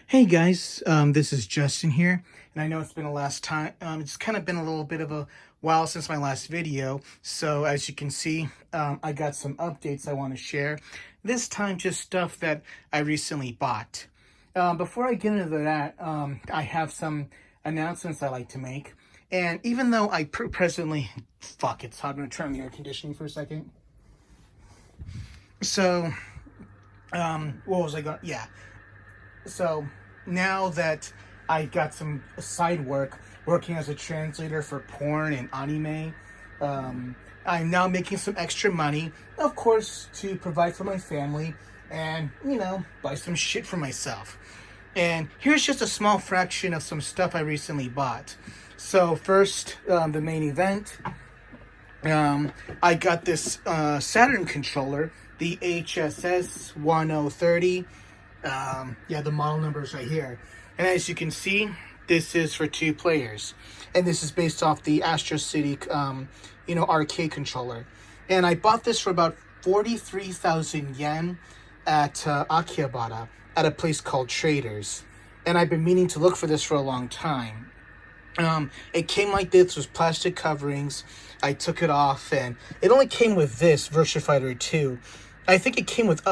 Hey guys, this is Justin here, and I know it's been a last time. It's kind of been a little bit of a while since my last video, so as you can see, I got some updates I want to share. This time, just stuff that I recently bought. Before I get into that, I have some announcements I like to make, and even though I presently, fuck, it's hot. I'm gonna turn on the air conditioning for a second. So, what was I going? Yeah. So now that I got some side work working as a translator for porn and anime, I'm now making some extra money, of course, to provide for my family and, buy some shit for myself. And here's just a small fraction of some stuff I recently bought. So first, the main event, I got this Saturn controller, the HSS 1030. Yeah, the model number is right here. And as you can see, this is for 2 players. And this is based off the Astro City, arcade controller. And I bought this for about 43,000 yen at Akihabara at a place called Traders. And I've been meaning to look for this for a long time. It came like this with plastic coverings. I took it off, and it only came with this Virtua Fighter 2. I think it came with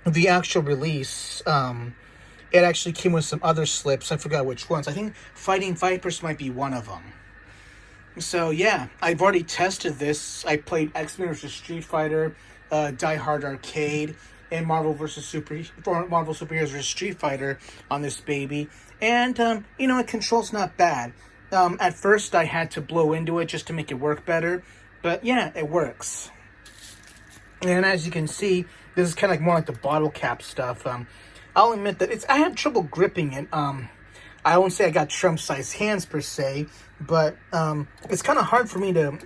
the actual release. It actually came with some other slips. I forgot which ones. I think Fighting Vipers might be one of them. So yeah, I've already tested this. I played X-Men vs. Street Fighter, Die Hard Arcade, and Marvel Superheroes vs. Street Fighter on this baby. And, it controls not bad. At first, I had to blow into it just to make it work better. But yeah, it works. And as you can see, this is kind of more like the bottle cap stuff. I'll admit that I have trouble gripping it. I won't say I got Trump-sized hands per se, but it's kind of hard for me to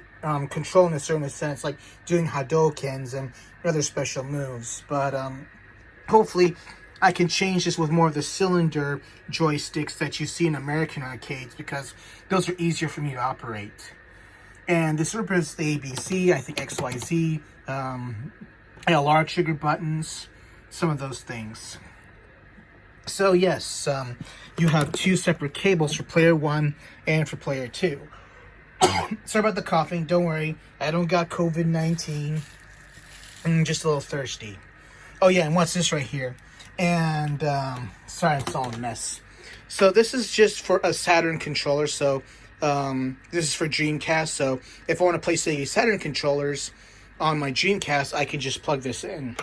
control in a certain sense, like doing Hadokens and other special moves. But hopefully, I can change this with more of the cylinder joysticks that you see in American arcades, because those are easier for me to operate. And this represents the ABC, I think XYZ, LR trigger buttons, some of those things. So yes, you have 2 separate cables for player 1 and for player 2. Sorry about the coughing, don't worry, I don't got COVID-19, I'm just a little thirsty. Oh yeah, and what's this right here? And, sorry, it's all a mess. So this is just for a Saturn controller, so this is for Dreamcast, so if I want to play, say, Saturn controllers on my Dreamcast, I can just plug this in.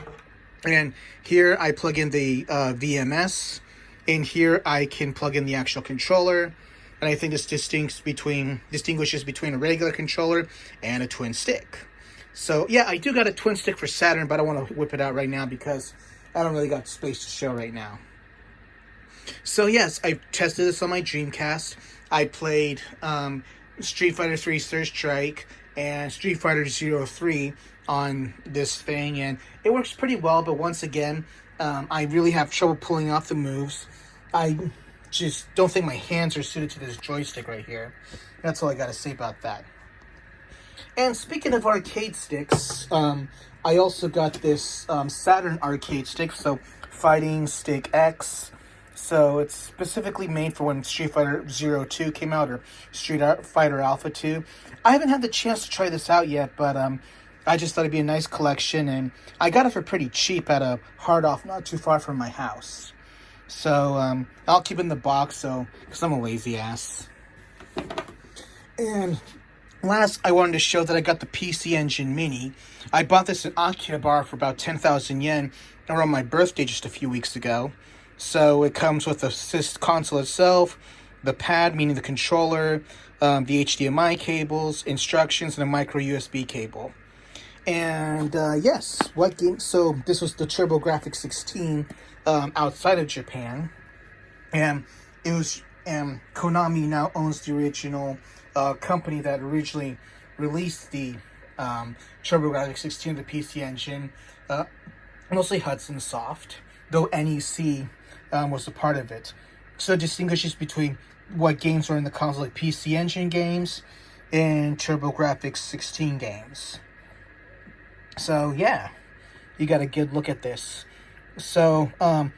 And here I plug in the VMS, and here I can plug in the actual controller, and I think this distinguishes between a regular controller and a twin stick. So yeah, I do got a twin stick for Saturn, but I don't want to whip it out right now because I don't really got space to show right now. So yes, I tested this on my Dreamcast. I played Street Fighter 3 Third Strike and Street Fighter 03 on this thing, and it works pretty well, but once again, I really have trouble pulling off the moves. I just don't think my hands are suited to this joystick right here. That's all I gotta say about that. And speaking of arcade sticks, I also got this Saturn arcade stick, so Fighting Stick X. So it's specifically made for when Street Fighter 02 came out, or Street Fighter Alpha 2. I haven't had the chance to try this out yet, but I just thought it'd be a nice collection, and I got it for pretty cheap at a hard off not too far from my house. So I'll keep it in the box, because I'm a lazy ass. And last, I wanted to show that I got the PC Engine Mini. I bought this at Akihabara for about 10,000 yen around my birthday just a few weeks ago. So it comes with the console itself, the pad, meaning the controller, the HDMI cables, instructions, and a micro USB cable. And yes, what game? So this was the TurboGrafx 16 outside of Japan, and it was. Konami now owns the original company that originally released the TurboGrafx 16, the PC Engine, mostly Hudson Soft, though NEC was a part of it. So it distinguishes between what games were in the console, like PC Engine games and TurboGrafx 16 games. So yeah, you got a good look at this. So,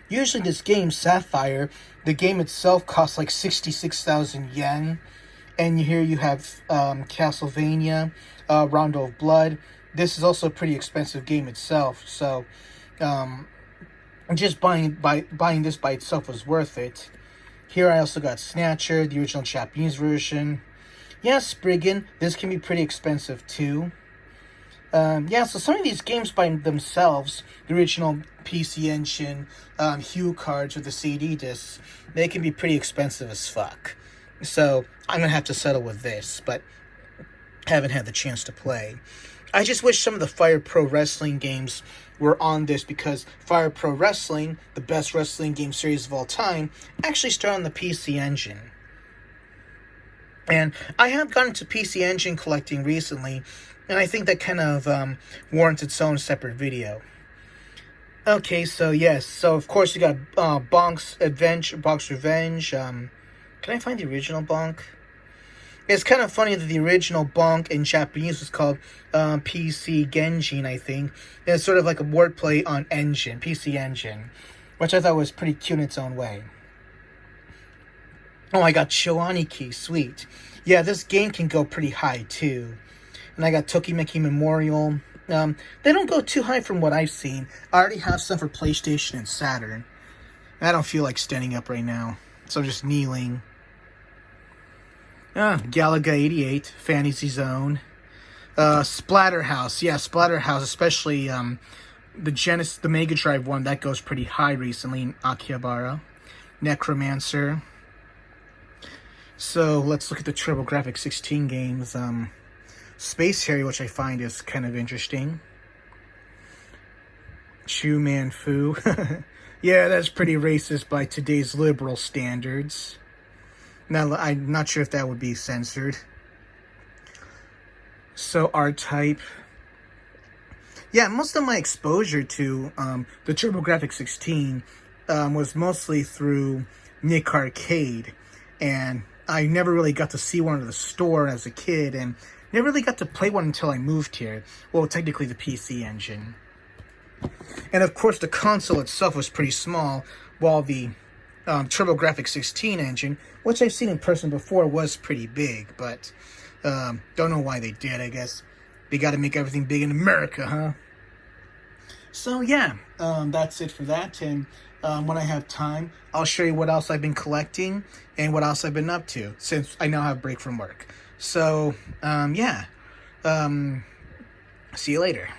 usually this game, Sapphire, the game itself costs like 66,000 yen. And here you have Castlevania, Rondo of Blood. This is also a pretty expensive game itself. So, just buying this by itself was worth it. Here I also got Snatcher, the original Japanese version. Yeah, Spriggan. This can be pretty expensive too. Yeah, so some of these games by themselves, the original PC Engine, Hue cards, or the CD discs, they can be pretty expensive as fuck. So I'm going to have to settle with this, but haven't had the chance to play. I just wish some of the Fire Pro Wrestling games were on this, because Fire Pro Wrestling, the best wrestling game series of all time, actually started on the PC Engine. And I have gotten into PC Engine collecting recently, and I think that kind of warrants its own separate video. Okay, so yes, so of course you got Bonk's Adventure, Bonk's Revenge. Can I find the original Bonk? It's kind of funny that the original Bonk in Japanese was called PC Genjin, I think. And it's sort of like a wordplay on Engine, PC Engine, which I thought was pretty cute in its own way. Oh, I got Shoaniki, sweet. Yeah, this game can go pretty high too. And I got Tokimeki Memorial. They don't go too high from what I've seen. I already have some for PlayStation and Saturn. I don't feel like standing up right now, so I'm just kneeling. Galaga 88, Fantasy Zone. Splatterhouse. Yeah, Splatterhouse, especially the Mega Drive one, that goes pretty high recently in Akihabara. Necromancer. So let's look at the TurboGrafx 16 games. Space Harrier, which I find is kind of interesting. Chu Man Fu. Yeah, that's pretty racist by today's liberal standards. Now, I'm not sure if that would be censored. So, R-Type. Yeah, most of my exposure to the TurboGrafx 16 was mostly through Nick Arcade. And I never really got to see one at the store as a kid, and never really got to play one until I moved here. Well, technically the PC Engine. And of course the console itself was pretty small, while the TurboGrafx 16 engine, which I've seen in person before, was pretty big. But don't know why they did. I guess they got to make everything big in America, huh? So yeah, that's it for that. And when I have time, I'll show you what else I've been collecting and what else I've been up to, since I now have a break from work. So, yeah. See you later.